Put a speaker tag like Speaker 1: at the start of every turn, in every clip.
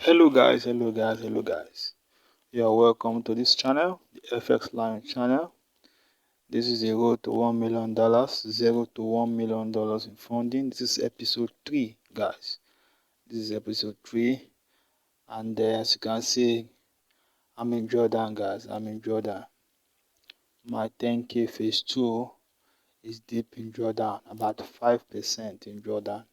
Speaker 1: Hello guys. You're welcome to this channel, the FX Line channel. This is a road to $1 million, 0 to $1 million in funding. This is episode 3, guys. This is episode 3, and as you can see, I'm in Jordan, guys. I'm in Jordan. My 10K phase 2 is deep in Jordan, about 5% in Jordan,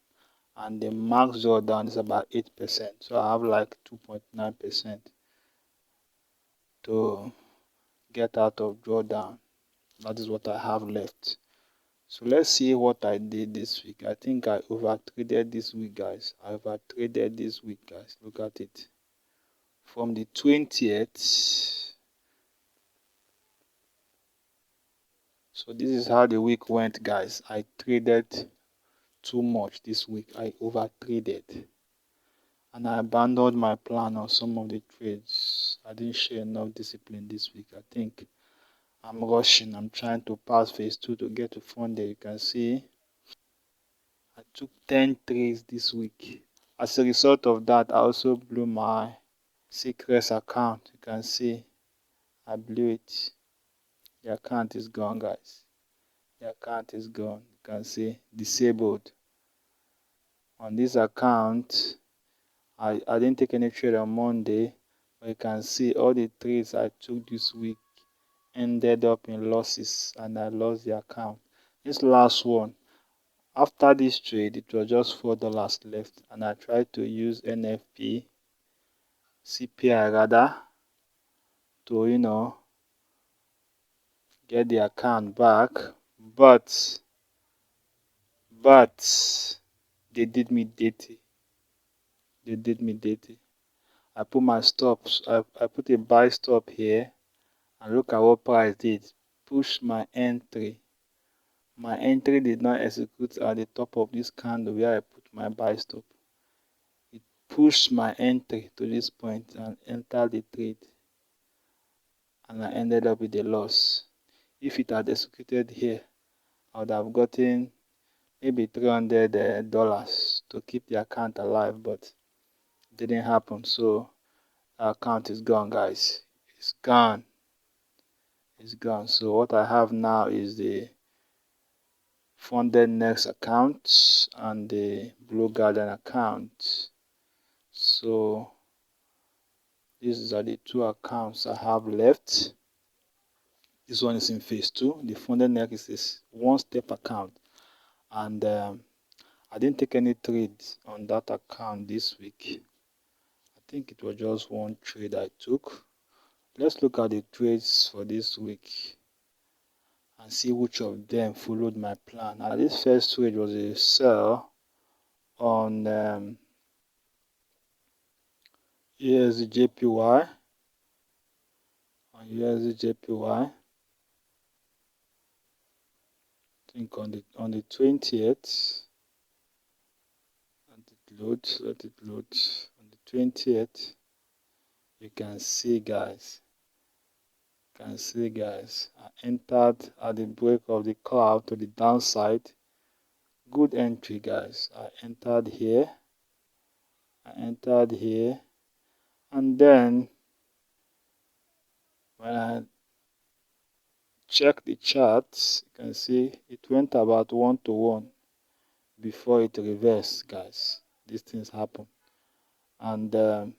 Speaker 1: and the max Jordan is about 8%. So I have like 2.9% to get out of drawdown. That is what I have left. So let's see what I did this week. I think I over traded this week, guys. Look at it. From the 20th. So this is how the week went, guys. I traded too much this week. I over traded. And I abandoned my plan on some of the trades. I didn't show enough discipline this week. I think I'm rushing. I'm trying to pass phase 2 to get to funding. You can see I took 10 trades this week. As a result of that, I also blew my secrets account. You can see I blew it. The account is gone, guys. The account is gone. You can see disabled. On this account, I didn't take any trade on Monday, but you can see all the trades I took this week ended up in losses, and I lost the account. This last one, after this trade, it was just $4 left, and I tried to use NFP, CPI rather, to get the account back, but they did me dirty. I put my stops. I put a buy stop here, and look at what price did. Push my entry. My entry did not execute at the top of this candle where I put my buy stop. It pushed my entry to this point and entered the trade, and I ended up with a loss. If it had executed here, I would have gotten maybe $300 to keep the account alive, but it didn't happen. So the account is gone, guys. It's gone. So what I have now is the Funded Next account and the Blue Garden account. So these are the two accounts I have left. This one is in phase 2. The Funded Next is one-step account, and I didn't take any trades on that account this week. I think it was just one trade I took. Let's look at the trades for this week and see which of them followed my plan. Now, this first trade was a sell on USDJPY. I think on the 20th. Let it load. On the 20th, you can see, guys. I entered at the break of the cloud to the downside. Good entry, guys. I entered here, and then when I check the charts, you can see it went about 1-to-1 before it reversed, guys. These things happen, and I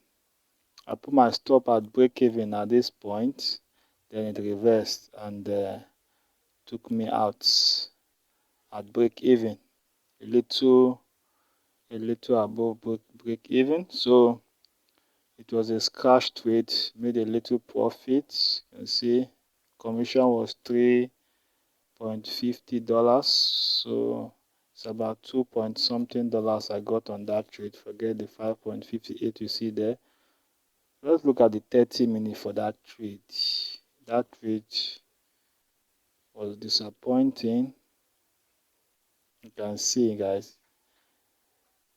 Speaker 1: put my stop at break even at this point. Then it reversed and took me out at break even, a little above break even. So it was a scratch trade, made a little profit. You can see commission was $3.50, so it's about 2 point something dollars I got on that trade. Forget the 5.58 you see there. Let's look at the 30-minute for that trade. That trade was disappointing. You can see, guys,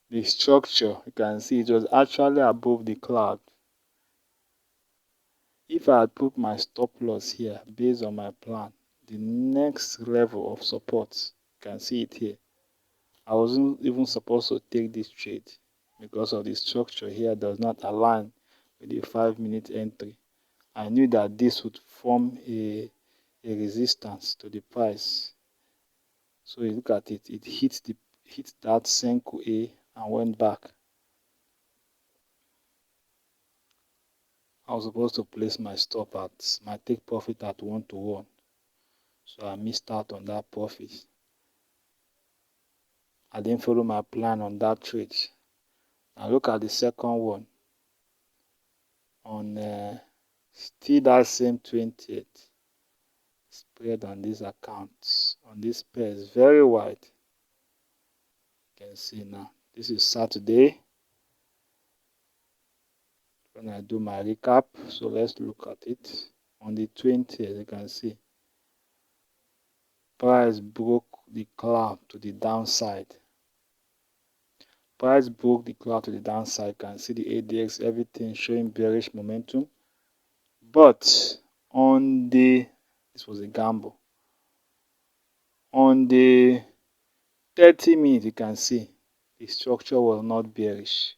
Speaker 1: the structure. You can see it was actually above the cloud. If I had put my stop loss here based on my plan, the next level of support, you can see it here. I wasn't even supposed to take this trade. because of the structure here does not align with the 5-minute entry. I knew that this would form a resistance to the price. So you look at it, it hit that Senko A and went back. I was supposed to place my stop at my take profit at 1-to-1. So I missed out on that profit. I didn't follow my plan on that trade. Now look at the second one. On still that same 20th. Spread on these accounts, on this pair is very wide. You can see now. This is Saturday. When I do my recap, so let's look at it. On the 20th, you can see price broke the cloud to the downside. Price broke the cloud to the downside. You can see the ADX, everything showing bearish momentum. But on this was a gamble. On the 30 minutes, you can see the structure was not bearish.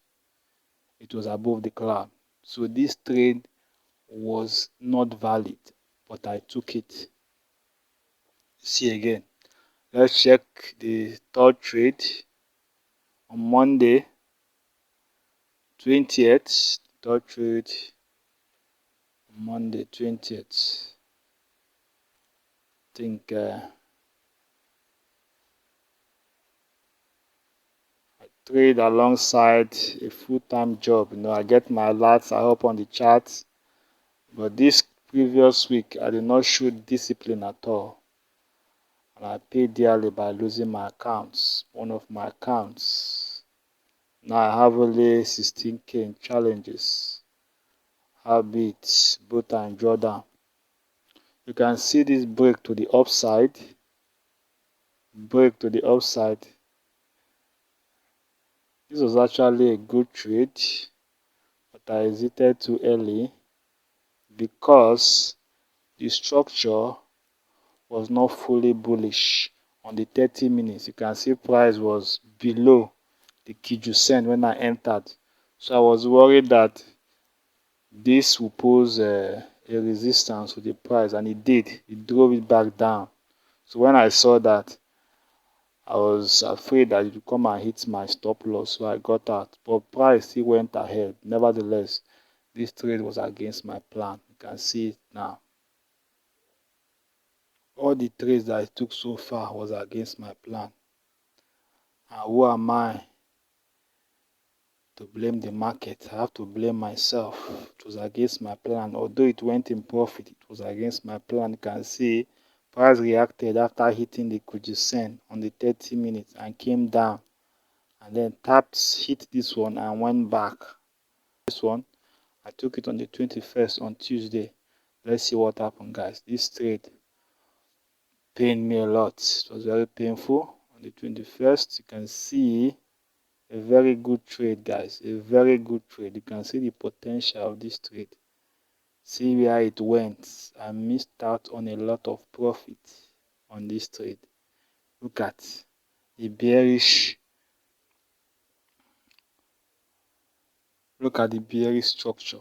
Speaker 1: It was above the cloud. So this trade was not valid, but I took it. See again. Let's check the third trade on Monday, 20th. Third trade on Monday, 20th. I think I trade alongside a full-time job. I get my alerts, I hop on the charts. But this previous week, I did not show discipline at all. And I paid dearly by losing my accounts, one of my accounts. Now I have only 16K in challenges. Habits, both are in drawdown. You can see this break to the upside. Break to the upside. This was actually a good trade, but I exited too early because the structure was not fully bullish. On the 30 minutes, you can see price was below the Kijun-sen when I entered. So I was worried that this will pose a resistance to the price, and it did. It drove it back down. So when I saw that, I was afraid that it would come and hit my stop loss, so I got out. But price still went ahead. Nevertheless, this trade was against my plan. You can see it now. All the trades that I took so far was against my plan. And who am I to blame the market? I have to blame myself. It was against my plan. Although it went in profit, it was against my plan. You can see price reacted after hitting the Kijun-sen on the 30 minutes and came down. And then hit this one and went back. This one, I took it on the 21st on Tuesday. Let's see what happened, guys. This trade pained me a lot. It was very painful. On the 21st, you can see a very good trade, guys. A very good trade. You can see the potential of this trade. See where it went. I missed out on a lot of profit on this trade. Look at the bearish. Look at the bearish structure.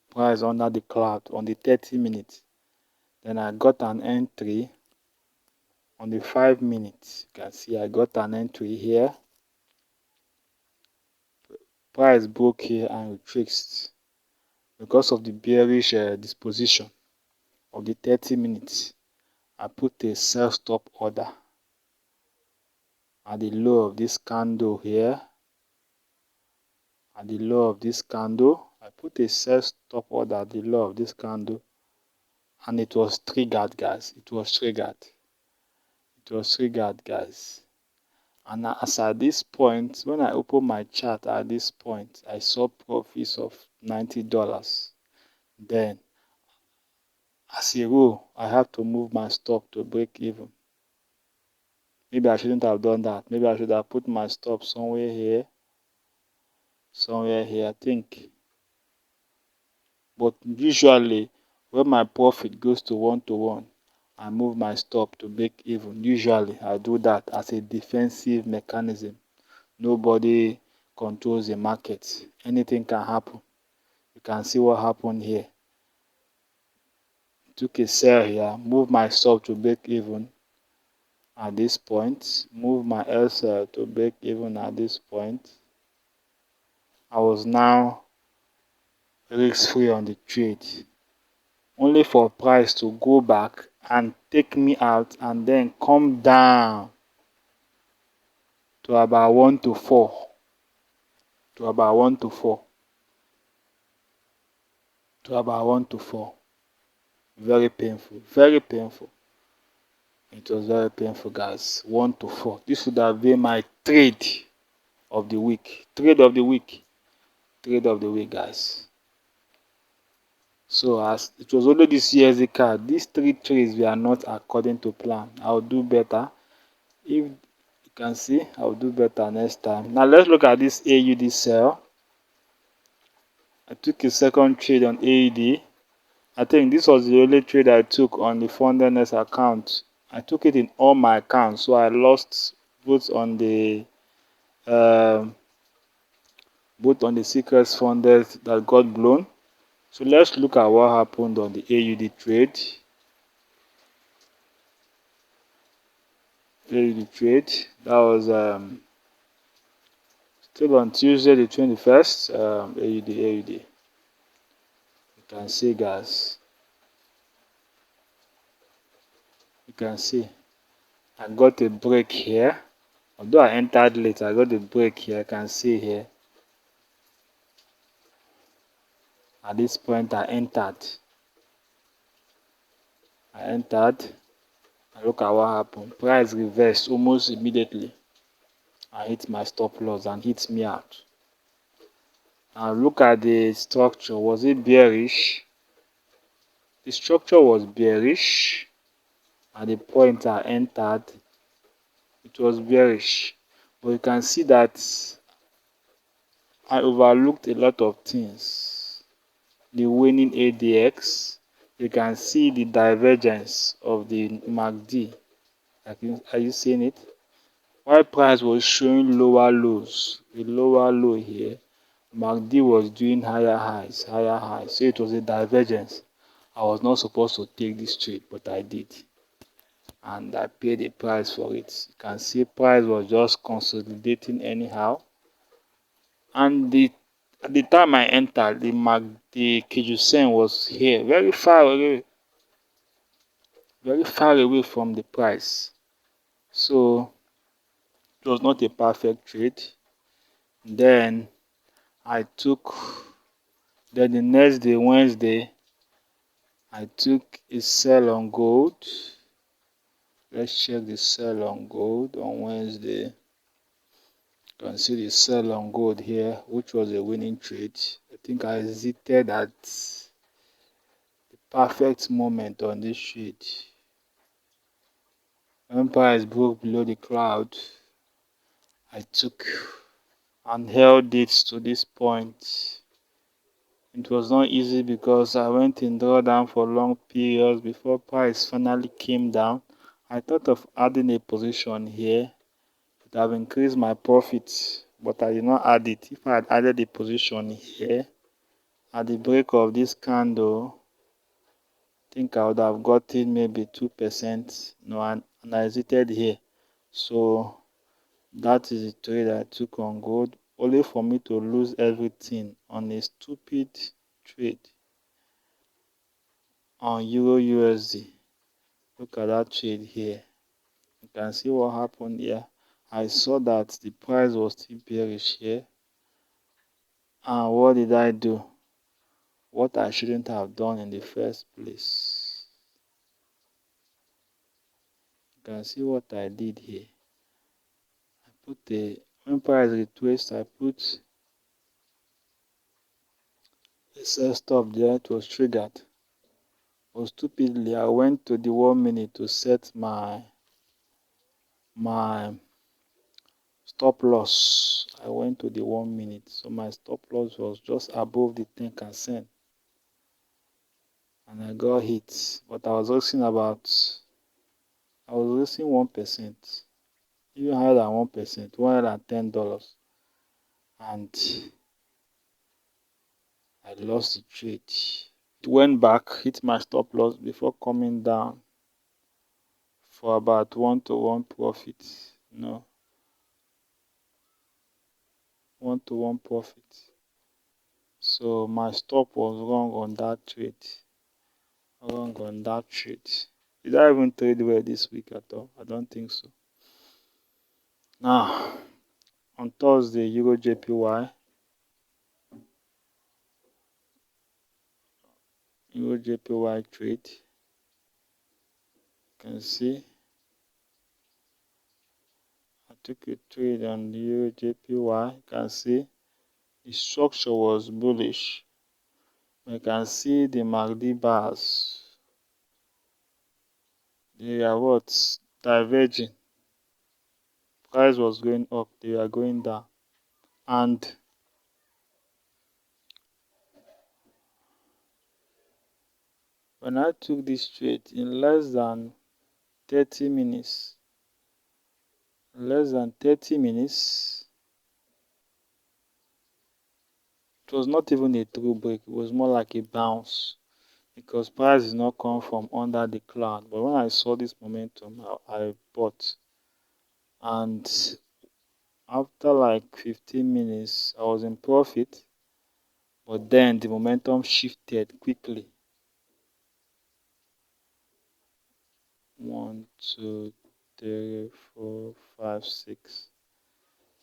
Speaker 1: Price under the cloud on the 30 minutes. Then I got an entry on the 5 minutes. You can see I got an entry here. Price broke here and retraced because of the bearish disposition of the 30 minutes. I put a sell stop order at the low of this candle here. At the low of this candle, I put a sell stop order at the low of this candle, and it was triggered, guys. It was triggered. It was triggered, guys. And as at this point, when I opened my chart at this point, I saw profits of $90. Then, as a rule, I have to move my stop to break even. Maybe I shouldn't have done that. Maybe I should have put my stop somewhere here. Somewhere here, I think. But usually, when my profit goes to 1-to-1, I move my stop to break even. Usually, I do that as a defensive mechanism. Nobody controls the market. Anything can happen. You can see what happened here. Took a sell here, move my stop to break even at this point, move my sell to break even at this point. I was now risk free on the trade, only for price to go back and take me out and then come down to about 1 to 4, to about 1 to 4, to about 1 to 4. Very painful, very painful. It was very painful, guys. 1 to 4. This would have been my trade of the week. Trade of the week. Trade of the week, guys. So as it was only this USD card, these 3 trades were not according to plan. I'll do better. If you can see, I'll do better next time. Now let's look at this AUD sell. I took a second trade on AUD. I think this was the only trade I took on the Fundedness account. I took it in all my accounts, so I lost both on the secrets funded that got blown. So let's look at what happened on the AUD trade. AUD trade, that was still on Tuesday the 21st. AUD. You can see, guys. You can see I got a break here. Although I entered late, I got a break here. I can see here. At this point, I entered. And look at what happened. Price reversed almost immediately. I hit my stop loss and hit me out. Now look at the structure. Was it bearish? The structure was bearish. At the point I entered, it was bearish. But you can see that I overlooked a lot of things. The winning ADX. You can see the divergence of the MACD. Are you seeing it? While price was showing lower lows, a lower low here, MACD was doing higher highs. So it was a divergence. I was not supposed to take this trade, but I did. And I paid a price for it. You can see price was just consolidating anyhow. And at the time I entered, the Kijun-sen was here, very far away from the price. So it was not a perfect trade. Then the next day, Wednesday, I took a sell on gold. Let's check the sell on gold on Wednesday. You can see the sell on gold here, which was a winning trade. I think I exited at the perfect moment on this trade. When price broke below the cloud, I took and held it to this point. It was not easy because I went in drawdown for long periods before price finally came down. I thought of adding a position here. It would have increased my profits, but I did not add it. If I had added a position here at the break of this candle, I think I would have gotten maybe 2%. No, and I exited here. So that is the trade I took on gold, only for me to lose everything on a stupid trade on Euro USD. Look at that trade here. You can see what happened here. I saw that the price was still bearish here. And what did I do? What I shouldn't have done in the first place. You can see what I did here. When price retraced, I put a sell stop there. It was triggered. But stupidly, I went to the 1 minute to set my stop loss. I went to the 1 minute, so my stop loss was just above the 10%, and I got hit. But I was losing 1%, even higher than 1%, $110. and I lost the trade. It went back, hit my stop loss before coming down for about 1-to-1 profit. No, 1-to-1 profit. So my stop was wrong on that trade. Did I even trade well this week at all? I don't think so. Now, on Thursday, Euro JPY. Euro JPY trade. You can see I took a trade on the Euro JPY. You can see the structure was bullish. You can see the MACD bars. They are what? Diverging. Price was going up, they are going down. And when I took this trade in less than 30 minutes, it was not even a true break, it was more like a bounce because price is not come from under the cloud. But when I saw this momentum, I bought. And after like 15 minutes, I was in profit, but then the momentum shifted quickly. 1, 2, 3, 4, 5, 6.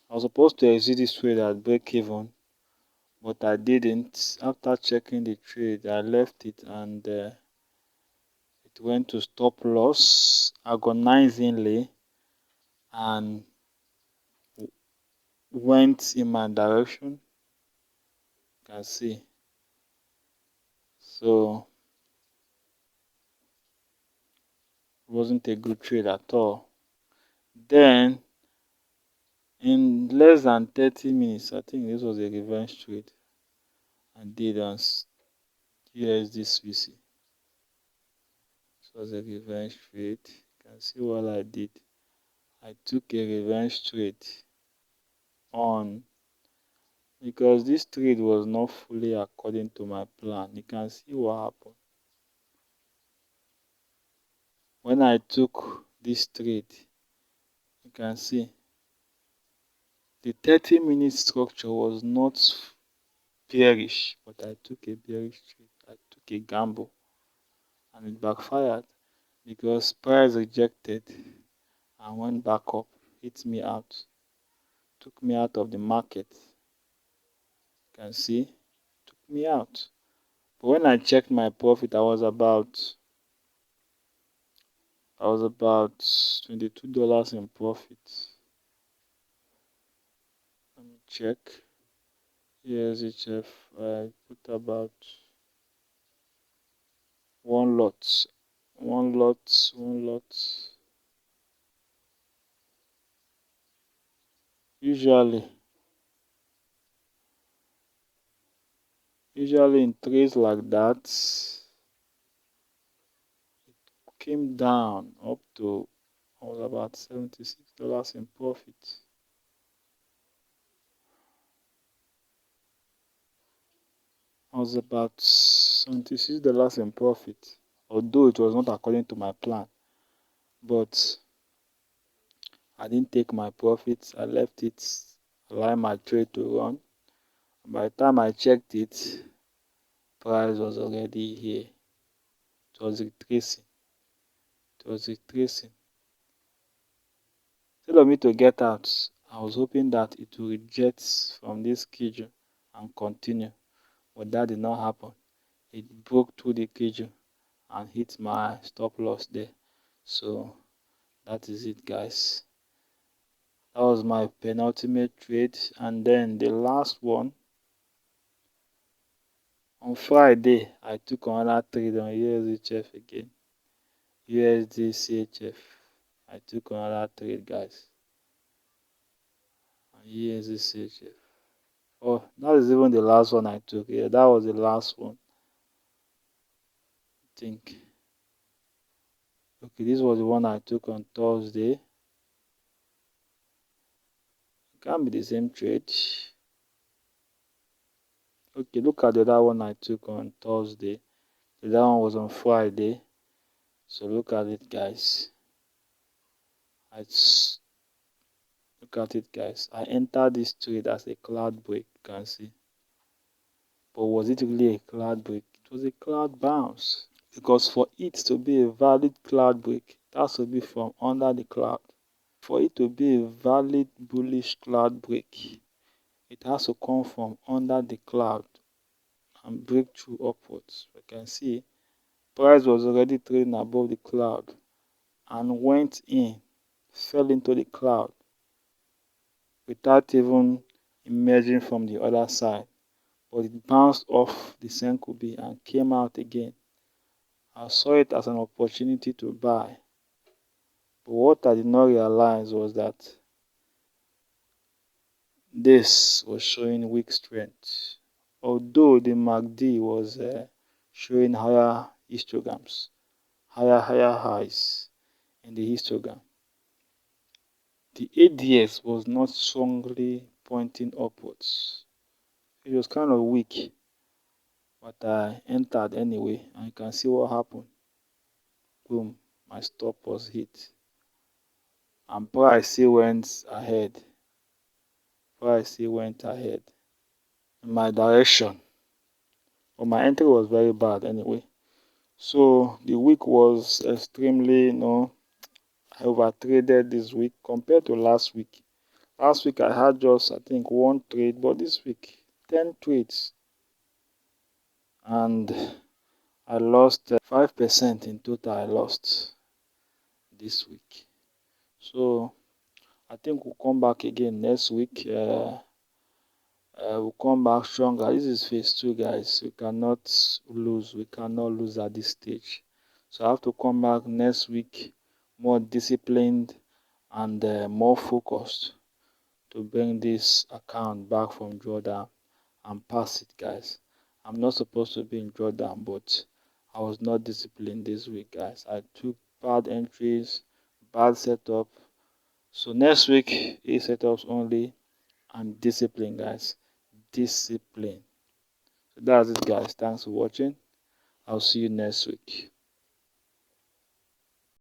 Speaker 1: I was supposed to exit this trade at break even, but I didn't. After checking the trade, I left it and it went to stop loss agonizingly and went in my direction. You can see. So it wasn't a good trade at all. Then in less than 30 minutes, I think this was a revenge trade I did on USD. This was a revenge trade. You can see what I did. I took a revenge trade on because this trade was not fully according to my plan. You can see what happened. When I took this trade, you can see the 30-minute structure was not bearish, but I took a bearish trade. I took a gamble and it backfired because price rejected and went back up, hit me out, took me out of the market. You can see, took me out. But when I checked my profit, I was about $22 in profit. Let me check. Here's HF. I put about one lot. Usually in trades like that, it came down up to about $76 in profit. I was about $76 in profit, although it was not according to my plan. But I didn't take my profits. I left it, allow my trade to run. By the time I checked it, price was already here. It was retracing. Instead of me to get out, I was hoping that it will reject from this schedule and continue. But that did not happen. It broke through the schedule and hit my stop loss there. So that is it, guys. That was my penultimate trade. And then the last one, on Friday, I took another trade on USDHF again. USDCHF. I took another trade, guys. On USDCHF. Oh, that is even the last one I took. Yeah, that was the last one. I think. Okay, this was the one I took on Thursday. It can't be the same trade. Okay, look at the other one I took on Thursday. The other one was on Friday. So look at it, guys. Look at it, guys. I entered this trade as a cloud break, you can see. But was it really a cloud break? It was a cloud bounce. Because for it to be a valid cloud break, it has to be from under the cloud. For it to be a valid bullish cloud break, it has to come from under the cloud and break through upwards. You can see price was already trading above the cloud and went in, fell into the cloud without even emerging from the other side. But it bounced off the Senkobi and came out again. I saw it as an opportunity to buy. But what I did not realize was that this was showing weak strength. Although the MACD was showing higher histograms, higher highs in the histogram. The ADS was not strongly pointing upwards. It was kind of weak, but I entered anyway, and you can see what happened. Boom, my stop was hit. And price still went ahead. Price still went ahead in my direction. But my entry was very bad anyway. So the week was extremely, I overtraded this week compared to last week. Last week I had just, I think, one trade, but this week, 10 trades. And I lost 5% in total. I lost this week. So I think we'll come back again next week. We'll come back stronger. This is phase 2, guys. We cannot lose. We cannot lose at this stage. So I have to come back next week more disciplined and more focused to bring this account back from drawdown and pass it, guys. I'm not supposed to be in drawdown, but I was not disciplined this week, guys. I took bad entries, bad setup. So next week is setups only and discipline, guys. Discipline. So that's it, guys. Thanks for watching. I'll see you next week.